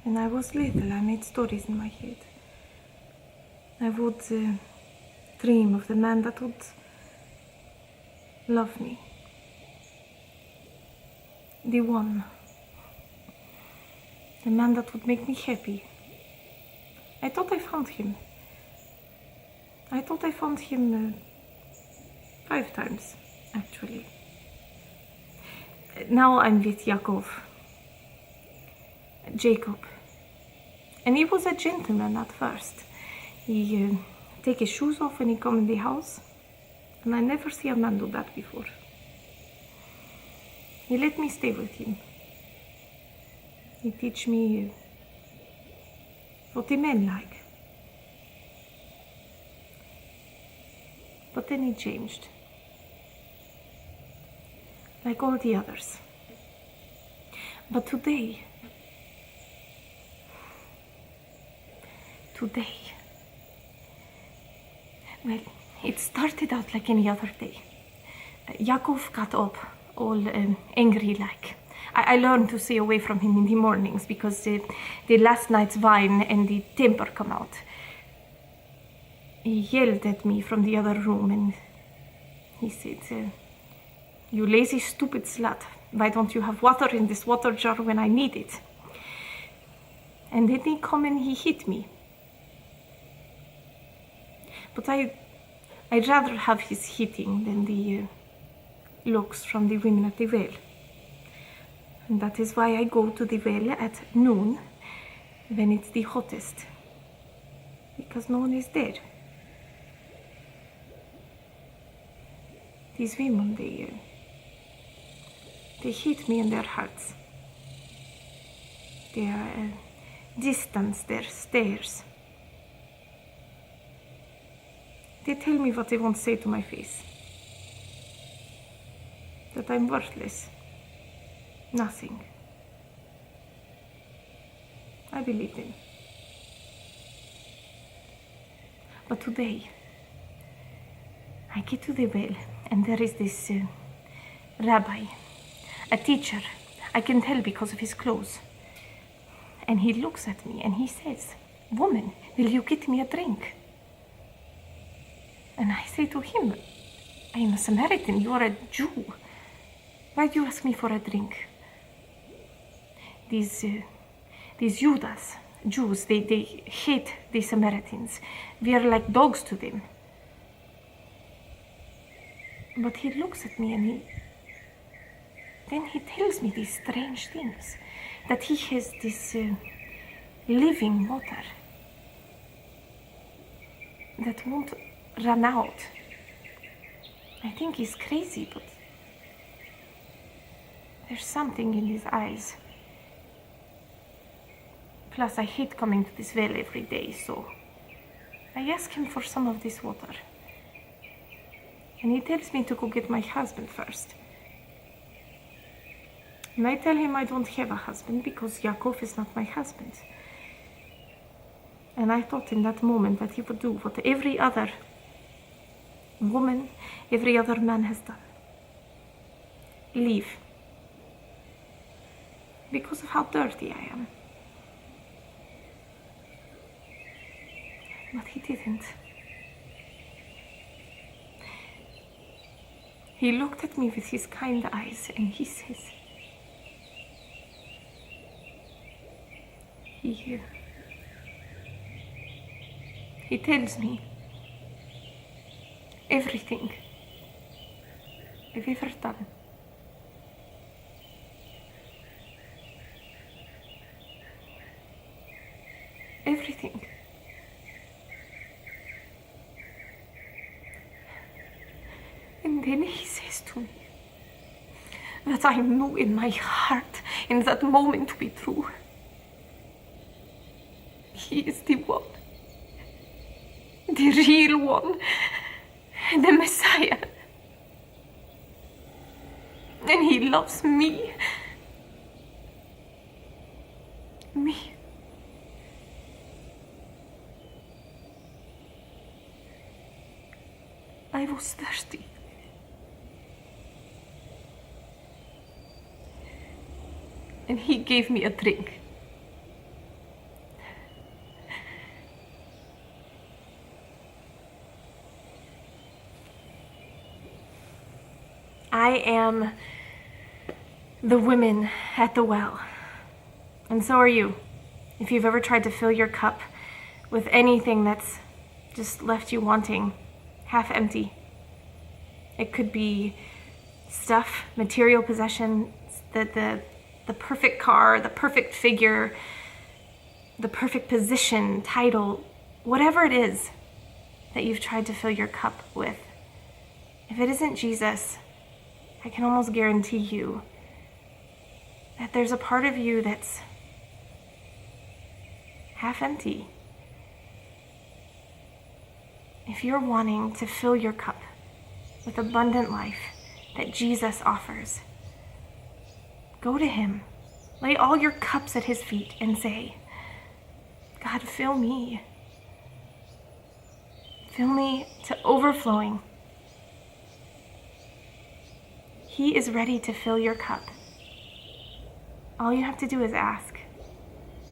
When I was little, I made stories in my head. I would dream of the man that would love me. The one. The man that would make me happy. I thought I found him. I thought I found him 5 times, actually. Now I'm with Yaakov. Jacob. And he was a gentleman at first. He take his shoes off when he come in the house. And I never see a man do that before. He let me stay with him. He teach me what a man like. But then he changed. Like all the others. But today, well, it started out like any other day. Yaakov got up all angry like. I learned to stay away from him in the mornings because the last night's wine and the temper come out. He yelled at me from the other room and he said, "You lazy, stupid slut. Why don't you have water in this water jar when I need it?" And then he come and he hit me. But I'd rather have his hitting than the looks from the women at the well. And that is why I go to the well at noon when it's the hottest. Because no one is there. These women, they hit me in their hearts. Their distance, their stares. They tell me what they won't say to my face. That I'm worthless. Nothing. I believe them. But today, I get to the well and there is this rabbi, a teacher. I can tell because of his clothes. And he looks at me and he says, "Woman, will you get me a drink?" And I say to him, "I am a Samaritan, you are a Jew. Why do you ask me for a drink?" These Judas, Jews, they hate the Samaritans. We are like dogs to them. But he looks at me and then he tells me these strange things. That he has this living water that won't run out. I think he's crazy, but there's something in his eyes. Plus, I hate coming to this well every day, so I ask him for some of this water. And he tells me to go get my husband first. And I tell him I don't have a husband because Yaakov is not my husband. And I thought in that moment that he would do what every other woman, every other man has done. Leave. Because of how dirty I am. But he didn't. He looked at me with his kind eyes and he says, He tells me everything I've ever done. Everything. And then he says to me that I knew in my heart in that moment to be true. He is the one, the real one, the Messiah. And he loves me. Me. I was thirsty. And he gave me a drink. I am the women at the well, and so are you. If you've ever tried to fill your cup with anything that's just left you wanting, half empty. It could be stuff, material possessions, the perfect car, the perfect figure, the perfect position, title, whatever it is that you've tried to fill your cup with. If it isn't Jesus, I can almost guarantee you that there's a part of you that's half empty. If you're wanting to fill your cup with abundant life that Jesus offers, go to him. Lay all your cups at his feet and say, God, fill me. Fill me to overflowing. He is ready to fill your cup. All you have to do is ask.